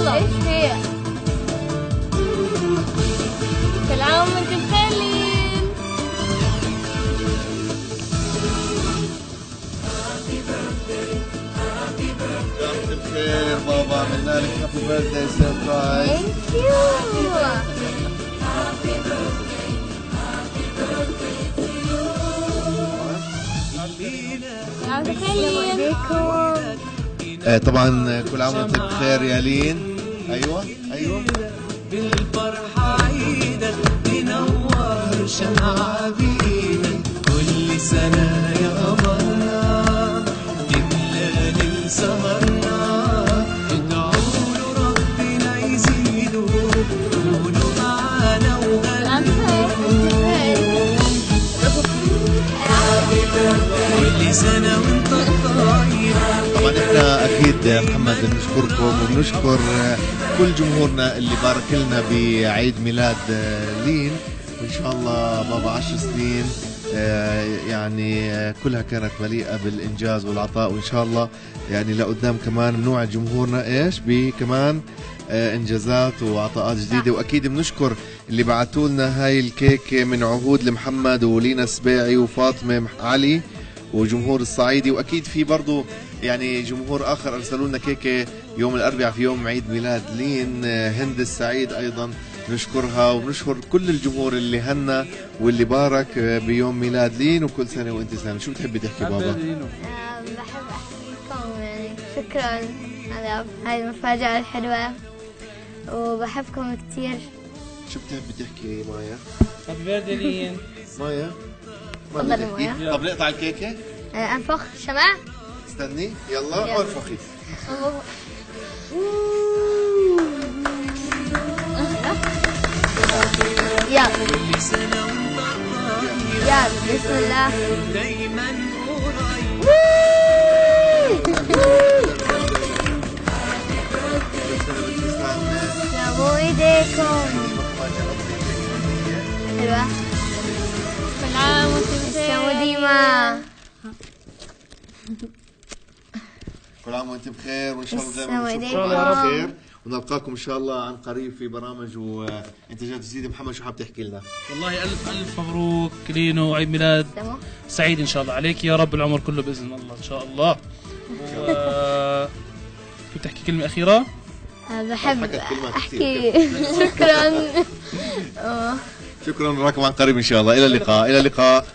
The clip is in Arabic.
يلا ايش هي؟ كل عام وانتم بخير. انت بخير بابا، عملنا لك هابي بيرثداي سربرايز. ثانك يو. طبعا كل عام وانت بخير يا لين. ايوه بالفرحة عيدك تنور شمعة بيدك كل سنة يا قمرنا تملى ليل سهرنا ادعوا له ربنا يزيده قولوا معانا وغنوا كل سنة وانت طيب. طبعا احنا اكيد محمد بنشكركم وبنشكر كل جمهورنا اللي بارك لنا بعيد ميلاد لين، وان شاء الله بابا 10 سنين يعني كلها كانت مليئة بالانجاز والعطاء، وان شاء الله يعني لقدام كمان بنوعد جمهورنا ايش بكمان انجازات وعطاءات جديده. واكيد بنشكر اللي بعثوا لنا هاي الكيكه من عهود لمحمد ولينا السبيعي وفاطمه علي وجمهور الصعيدي، واكيد في برضو يعني جمهور اخر ارسلوا لنا كيكه يوم الاربعاء في يوم عيد ميلاد لين، هند السعيد ايضا نشكرها، وبنشكر كل الجمهور اللي هنا واللي بارك بيوم ميلاد لين، وكل سنه وانت سنه. شو بتحبي تحكي بابا؟ بحب احكيكم يعني شكرا على هاي المفاجأة الحلوة وبحبكم كتير. شو بتحبي تحكي مايا؟ هابي بيرثدي لين. مايا تفضلي مايا. طب نقطع الكيكه؟ انفخ شمع. استني يلا انفخي. يلا كل سنة وانت يلا بسم الله. دايما قريب. سووا ايديكم. حلوة. كل عام وانتم بخير. ديما. كل عام وانتم بخير، وان شاء الله دائما السلام نشوفكم عليكم. على خير، ونلقاكم ان شاء الله عن قريب في برامج وانتاجات جديده. محمد شو حاب تحكي لنا؟ والله ألف مبروك لينو، عيد ميلاد سعيد إن شاء الله عليك يا رب، العمر كله بإذن الله إن شاء الله. كيف تحكي كلمة أخيرة؟ بحب احكي شكرا. شكرا، نراكم عن قريب ان شاء الله. الى اللقاء. الى اللقاء.